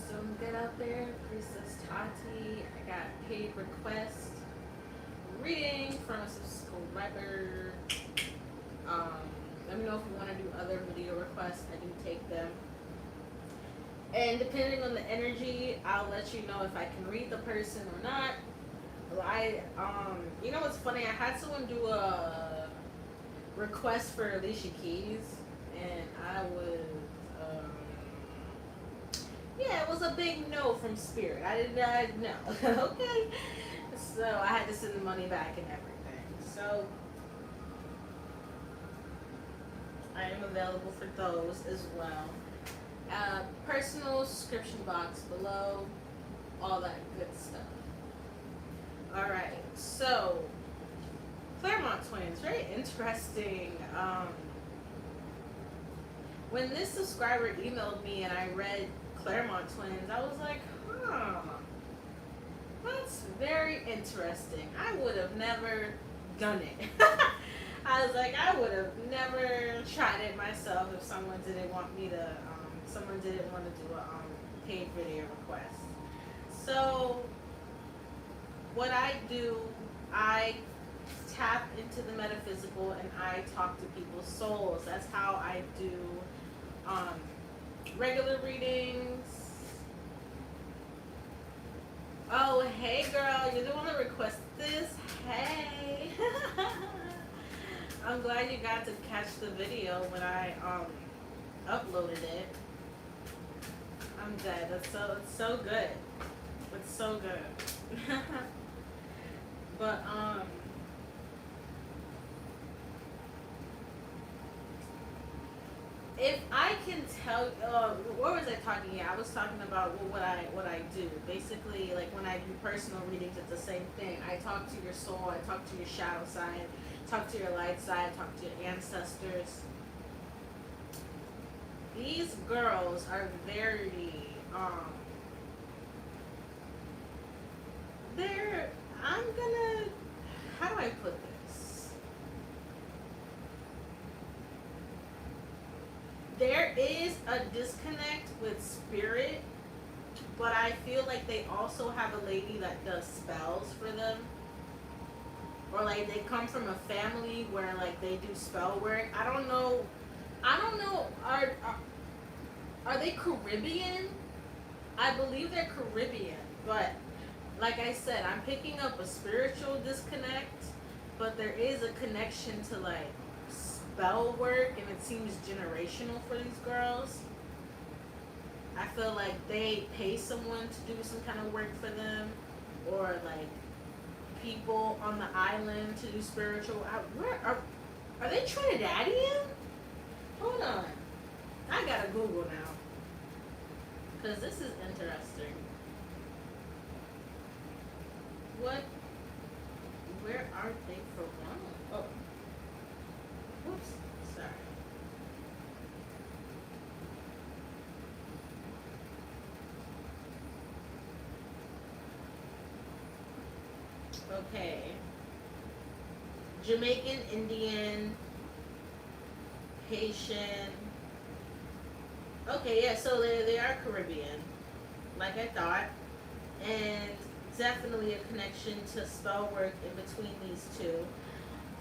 doing good out there. Priestess Tati. I got paid request reading from a subscriber. Let me know if you want to do other video requests. I do take them. And depending on the energy, I'll let you know if I can read the person or not. You know what's funny? I had someone do a request for Alicia Keys, and I was, yeah, it was a big no from Spirit. I did not know. Okay, so I had to send the money back and everything. So I am available for those as well. Personal description box below, all that good stuff. Alright, so Claremont twins, very interesting. When this subscriber emailed me and I read Claremont twins, I was like, that's very interesting. I would have never done it. I was like, I would have never tried it myself if someone didn't want me to, someone didn't want to do a paid video request. So what I do, I tap into the metaphysical and I talk to people's souls. That's how I do regular readings. Oh, hey girl, you're the one that requested this. Hey. I'm glad you got to catch the video when I uploaded it. I'm dead. It's so good. It's so good. But if I can tell, what was I talking? Yeah, I was talking about what I do. Basically, like when I do personal readings, it's the same thing. I talk to your soul. I talk to your shadow side. Talk to your light side. Talk to your ancestors. These girls are very how do I put this? There is a disconnect with spirit, but I feel like they also have a lady that does spells for them. Or like they come from a family where like they do spell work. I don't know. Are they Caribbean? I believe they're Caribbean, but like I said, I'm picking up a spiritual disconnect, but there is a connection to like spell work, and it seems generational for these girls. I feel like they pay someone to do some kind of work for them, or like people on the island to do spiritual. Where are they Trinidadian? Hold on, I gotta Google now, because this is interesting. Where are they from? Oh, whoops, sorry. Okay. Jamaican, Indian, Haitian. Okay, yeah, so they are Caribbean, like I thought. And definitely a connection to spell work in between these two.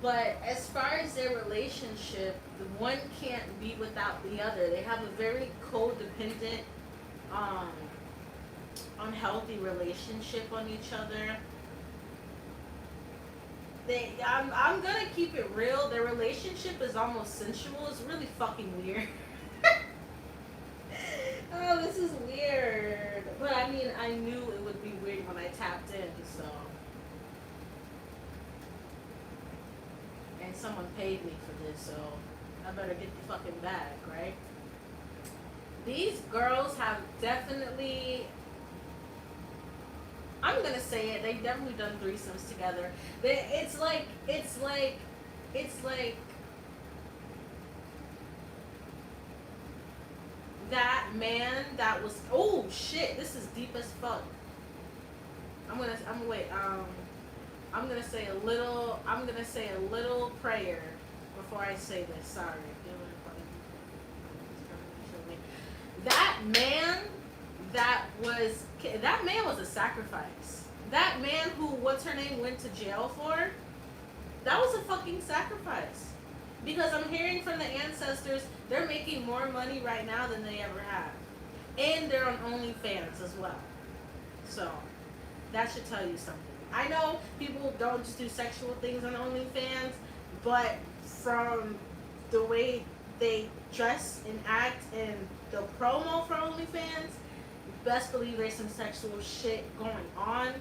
But as far as their relationship, the one can't be without the other. They have a very codependent, unhealthy relationship on each other. I'm gonna keep it real. Their relationship is almost sensual. It's really fucking weird. Oh, this is weird. But I mean, I knew it would be weird when I tapped in, so. And someone paid me for this, so I better get the fucking bag, right? These girls have definitely, I'm gonna say it, they've definitely done threesomes together. It's like that man that was, oh shit, this is deep as fuck. I'm gonna say a little prayer before I say this. Sorry. That man that man was a sacrifice. That man who, what's her name, went to jail for, that was a fucking sacrifice. Because I'm hearing from the ancestors, they're making more money right now than they ever have. And they're on OnlyFans as well. So, that should tell you something. I know people don't just do sexual things on OnlyFans, but from the way they dress and act in the promo for OnlyFans, best believe there's some sexual shit going on.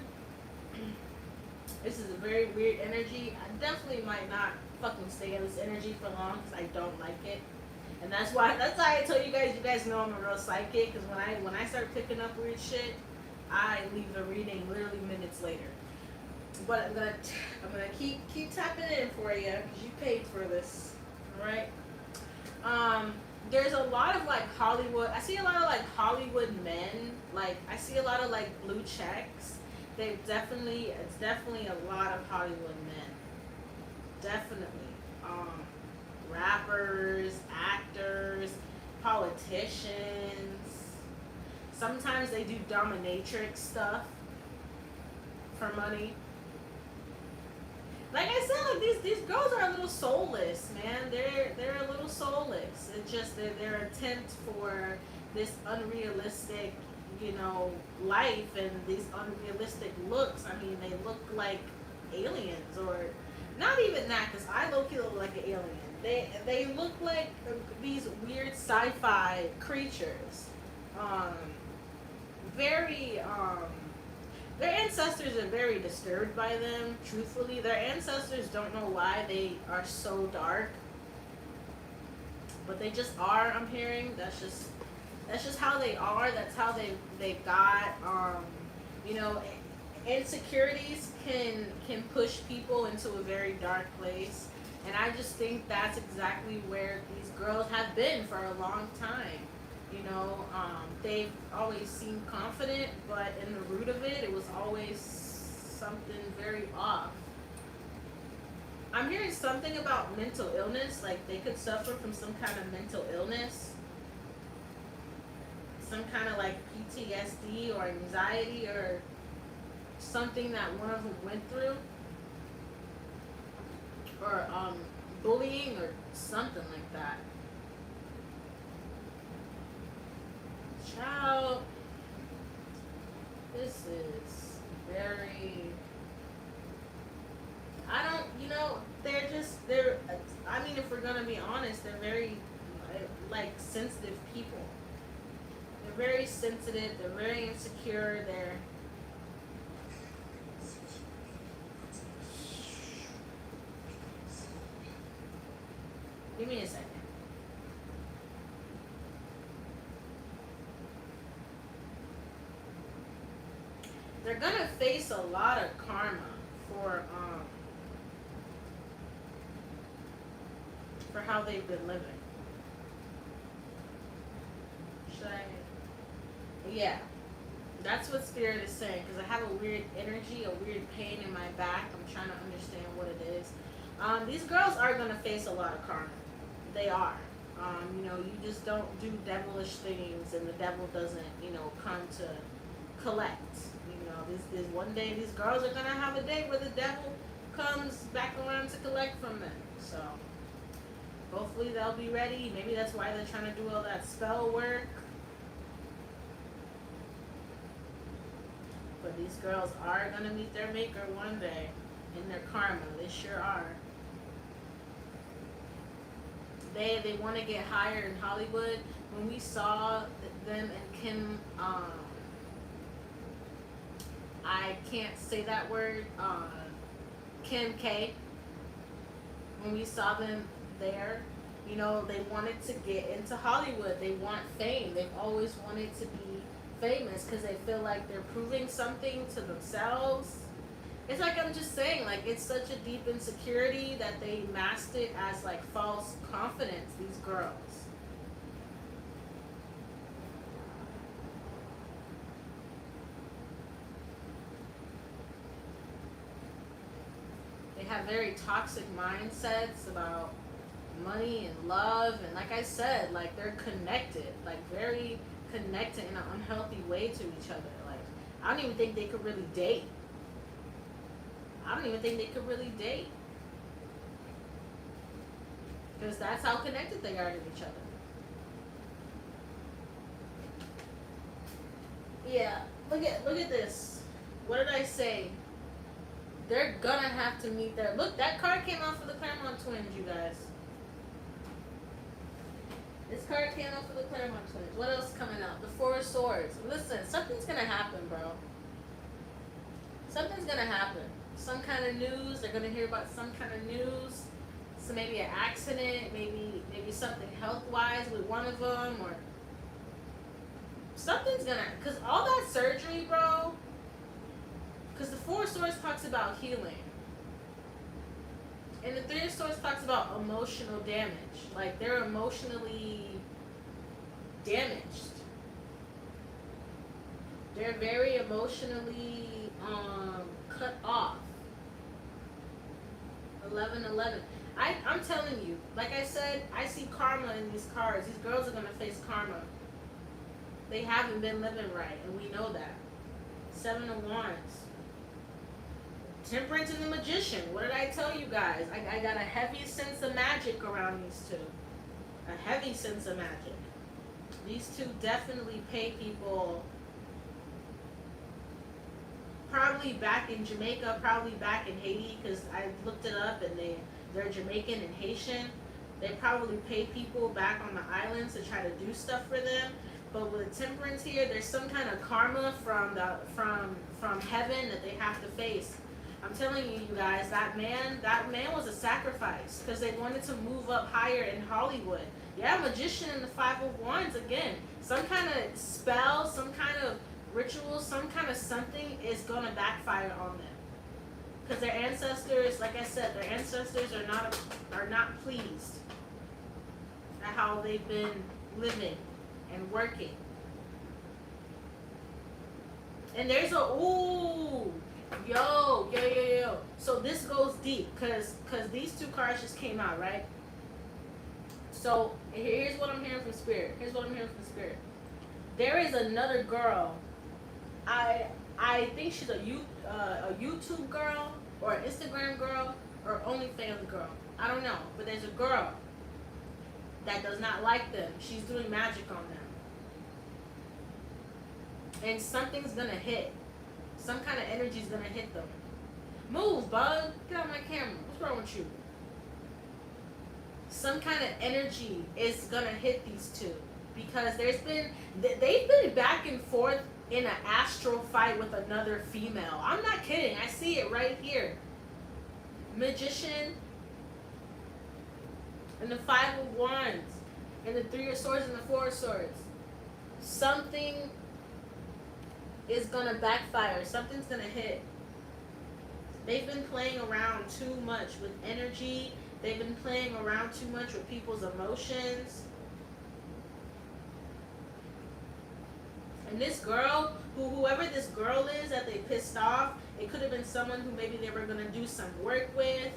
This is a very weird energy. I definitely might not fucking stay in this energy for long because I don't like it. And that's why I told you guys know I'm a real psychic, because when I start picking up weird shit, I leave the reading literally minutes later. But I'm gonna keep tapping in for you because you paid for this, all right? There's a lot of like Hollywood. I see a lot of like Hollywood men. Like I see a lot of like blue checks. It's definitely a lot of Hollywood men. Definitely. Rappers, actors, politicians. Sometimes they do dominatrix stuff for money. Like I said, like these girls are a little soulless, man. They're a little soulless. It's just their attempt for this unrealistic, life and these unrealistic looks. I mean, they look like aliens, or not even that, because I low-key look like an alien. They look like these weird sci-fi creatures. Their ancestors are very disturbed by them, truthfully. Their ancestors don't know why they are so dark. But they just are, I'm hearing. That's just how they are. That's how they got, insecurities can push people into a very dark place. And I just think that's exactly where these girls have been for a long time. They've always seemed confident, but in the root of it, it was always something very off. I'm hearing something about mental illness, like they could suffer from some kind of mental illness, some kind of like PTSD or anxiety or something that one of them went through, or bullying or something like that. Child, this is very, I mean, if we're gonna be honest, they're very, like, sensitive people. They're very sensitive, they're very insecure, give me a second. They're gonna face a lot of karma for how they've been living. Should I? Yeah, that's what Spirit is saying, because I have a weird energy, a weird pain in my back. I'm trying to understand what it is. These girls are gonna face a lot of karma. They are. You just don't do devilish things, and the devil doesn't, come to collect. This one day these girls are gonna have a day where the devil comes back around to collect from them. So hopefully they'll be ready. Maybe that's why they're trying to do all that spell work. But these girls are gonna meet their maker one day in their karma. They sure are. They want to get higher in Hollywood. When we saw them and Kim, I can't say that word, Kim K, when we saw them there, they wanted to get into Hollywood. They want fame. They've always wanted to be famous because they feel like they're proving something to themselves. It's like I'm just saying, like, it's such a deep insecurity that they masked it as like false confidence, these girls. They have very toxic mindsets about money and love, and like I said, like they're connected, like very connected in an unhealthy way to each other. Like I don't even think they could really date. I don't even think they could really date. Because that's how connected they are to each other. Yeah, look at this. What did I say? They're gonna have to meet their... Look, that card came out for the Claremont twins, you guys. This card came out for the Claremont twins. What else is coming out? The Four of Swords. Listen, something's gonna happen, bro. Something's gonna happen. Some kind of news. They're gonna hear about some kind of news. So maybe an accident, maybe something health-wise with one of them, or something's gonna... Because all that surgery, bro... Because the Four of Swords talks about healing. And the Three of Swords talks about emotional damage. Like, they're emotionally damaged. They're very emotionally cut off. 11-11. I'm telling you, like I said, I see karma in these cards. These girls are going to face karma. They haven't been living right, and we know that. 7 of Wands. Temperance and the Magician. What did I tell you guys? I got a heavy sense of magic around these two. A heavy sense of magic. These two definitely pay people, probably back in Jamaica, probably back in Haiti, because I looked it up and they're Jamaican and Haitian. They probably pay people back on the islands to try to do stuff for them. But with Temperance here, there's some kind of karma from heaven that they have to face. I'm telling you, you guys, that man was a sacrifice because they wanted to move up higher in Hollywood. Yeah, Magician and the 5 of Wands again. Some kind of spell, some kind of ritual, some kind of something is gonna backfire on them. Because their ancestors, like I said, their ancestors are not pleased at how they've been living and working. And there's a yo. So this goes deep because these two cards just came out, right? So here's what I'm hearing from Spirit. There is another girl. I think she's a YouTube girl or an Instagram girl or OnlyFans girl. I don't know, but there's a girl that does not like them. She's doing magic on them. And something's gonna hit. Some kind of energy is gonna hit them. Move, bug. Get on my camera. What's wrong with you? Some kind of energy is gonna hit these two because they've been back and forth in an astral fight with another female. I'm not kidding. I see it right here. Magician and the 5 of Wands and the 3 of Swords and the 4 of Swords. Something is gonna backfire. Something's gonna hit. They've been playing around too much with energy. They've been playing around too much with people's emotions. And this girl, whoever this girl is that they pissed off, it could have been someone who maybe they were gonna do some work with,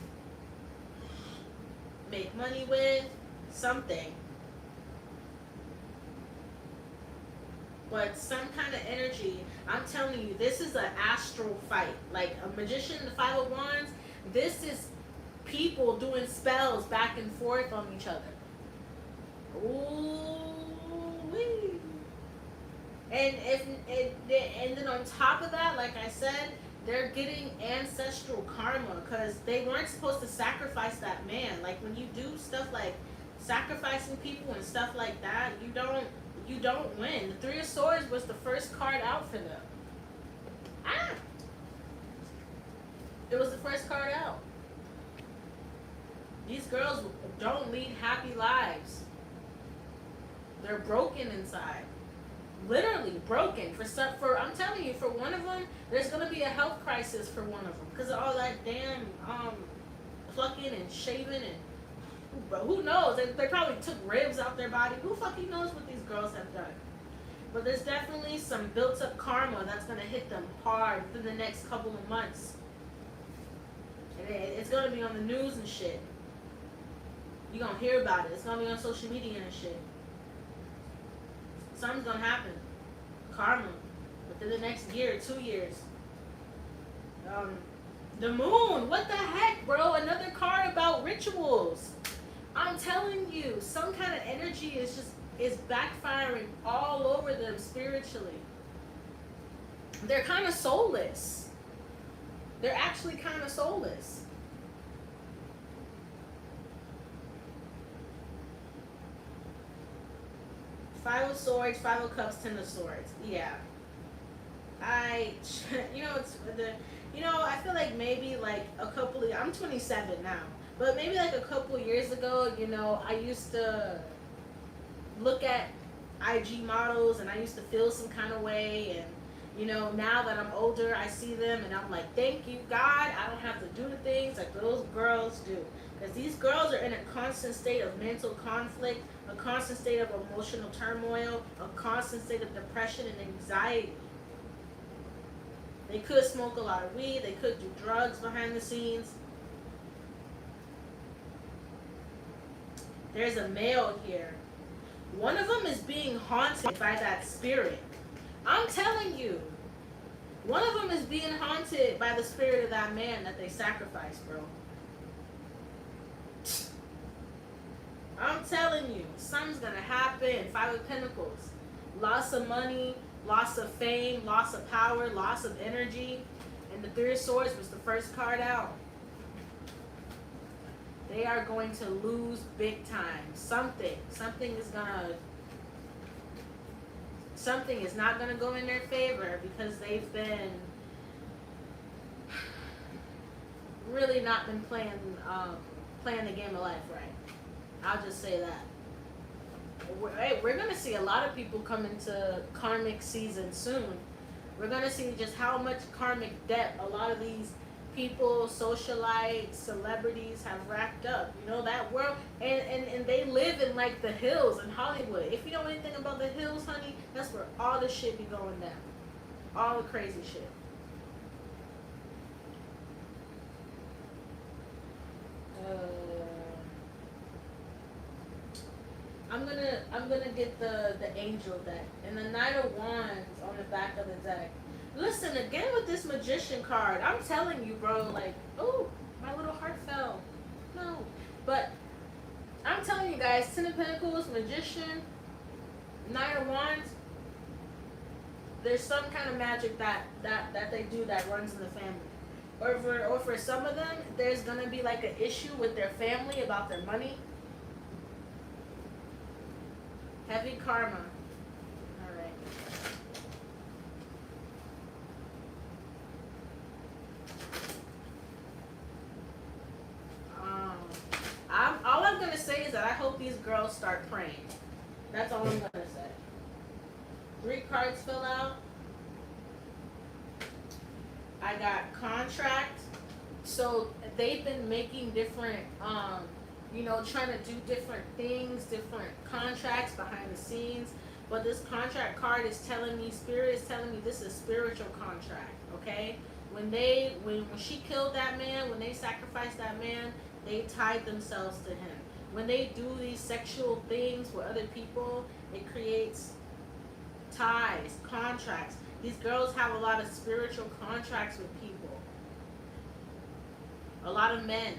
make money with, something. But some kind of energy, I'm telling you, this is an astral fight. Like a Magician, the 5 of Wands, this is people doing spells back and forth on each other. Ooh-wee. And then on top of that, like I said, they're getting ancestral karma because they weren't supposed to sacrifice that man. Like when you do stuff like sacrificing people and stuff like that, you don't win. The 3 of Swords was the first card out for them. It was the first card out. These girls don't lead happy lives. They're broken inside. Literally broken. I'm telling you, for one of them, there's gonna be a health crisis for one of them because of all that damn plucking and shaving and who knows? They probably took ribs out their body. Who fucking knows what these girls have done? But there's definitely some built up karma that's gonna hit them hard within the next couple of months. And it's gonna be on the news and shit. You're gonna hear about it. It's gonna be on social media and shit. Something's gonna happen. Karma. Within the next year or 2 years. The moon. What the heck, bro? Another card about rituals. I'm telling you, some kind of energy is backfiring all over them spiritually. They're kind of soulless. They're actually kind of soulless. Five of Swords, Five of Cups, Ten of Swords. Yeah. I feel like maybe like a couple of, I'm 27 now, but maybe like a couple years ago, I used to look at IG models and I used to feel some kind of way, and now that I'm older, I see them and I'm like, thank you, God, I don't have to do the things like those girls do. Because these girls are in a constant state of mental conflict, a constant state of emotional turmoil, a constant state of depression and anxiety. They could smoke a lot of weed. They could do drugs behind the scenes. There's a male here. One of them is being haunted by that spirit. I'm telling you. One of them is being haunted by the spirit of that man that they sacrificed, bro. I'm telling you, something's gonna happen. Five of Pentacles. Loss of money, loss of fame, loss of power, loss of energy. And the Three of Swords was the first card out. They are going to lose big time. Something is not gonna go in their favor because they've been really not been playing the game of life right. I'll just say that. We're going to see a lot of people come into karmic season soon. We're going to see just how much karmic debt a lot of these people, socialites, celebrities have racked up. That world. And they live in like the hills in Hollywood. If you know anything about the hills, honey, that's where all the shit be going down. All the crazy shit. I'm gonna get the angel deck and the Knight of Wands on the back of the deck. Listen, again with this Magician card, I'm telling you, bro, like, oh, my little heart fell. No. But I'm telling you guys, Ten of Pentacles, Magician, Knight of Wands, there's some kind of magic that they do that runs in the family. Or for some of them, there's gonna be like an issue with their family about their money. Heavy karma. Alright. All I'm going to say is that I hope these girls start praying. That's all I'm going to say. 3 cards fell out. I got contract. So they've been making different trying to do different things, different contracts behind the scenes. But this contract card is telling me, Spirit is telling me this is spiritual contract, okay? When she killed that man, when they sacrificed that man, they tied themselves to him. When they do these sexual things with other people, it creates ties, contracts. These girls have a lot of spiritual contracts with people. A lot of men.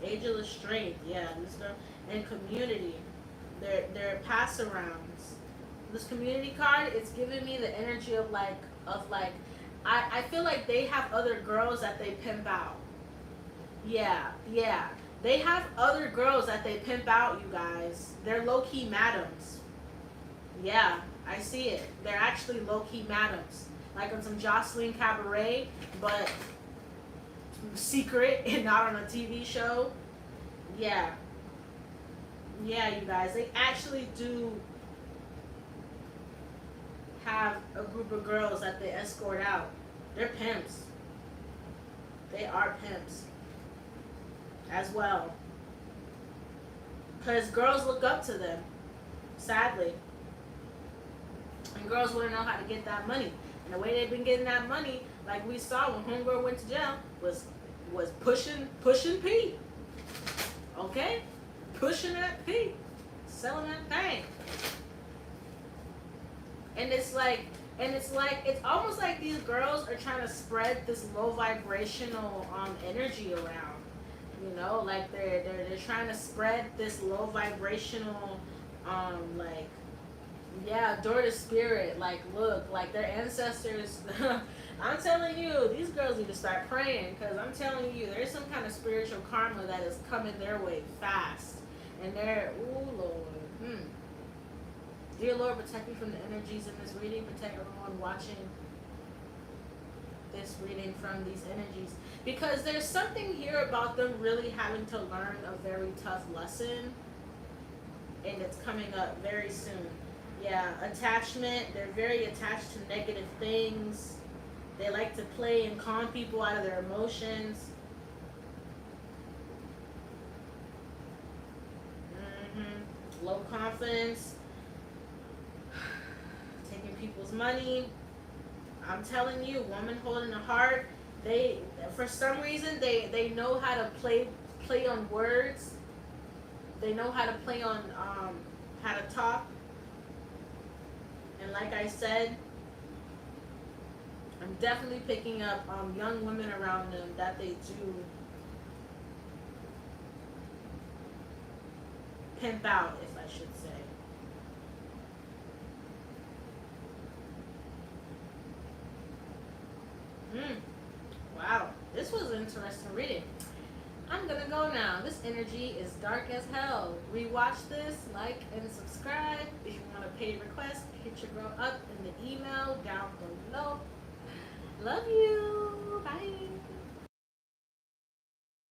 Angel of Strength, yeah, this girl, and community. They're pass arounds. This community card, it's giving me the energy of I feel like they have other girls that they pimp out. Yeah. They have other girls that they pimp out, you guys. They're low-key madams. Yeah, I see it. They're actually low-key madams. Like on some Jocelyn Cabaret, but secret and not on a TV show. Yeah, you guys, they actually do have a group of girls that they escort out. They're pimps. They are pimps as well, because girls look up to them, sadly, and girls want to know how to get that money. And the way they've been getting that money, like we saw when Homegirl went to jail, was pushing P. Okay? Pushing that P. Selling that thing. And it's like, it's almost like these girls are trying to spread this low vibrational energy around. You know, like they're trying to spread this low vibrational like, yeah, door to spirit. Like, look, like their ancestors. I'm telling you, these girls need to start praying, because I'm telling you, there's some kind of spiritual karma that is coming their way fast. And they're, ooh, Lord. Dear Lord, protect me from the energies in this reading. Protect everyone watching this reading from these energies. Because there's something here about them really having to learn a very tough lesson. And it's coming up very soon. Yeah, attachment. They're very attached to negative things. They like to play and calm people out of their emotions. Low confidence. Taking people's money. I'm telling you, woman holding a heart. They, for some reason, they know how to play on words. They know how to play on how to talk. And like I said, I'm definitely picking up young women around them that they do pimp out, if I should say. Wow, this was an interesting reading. I'm gonna go now. This energy is dark as hell. Rewatch this, like and subscribe. If you want a paid request, hit your girl up in the email down below. Love you. Bye.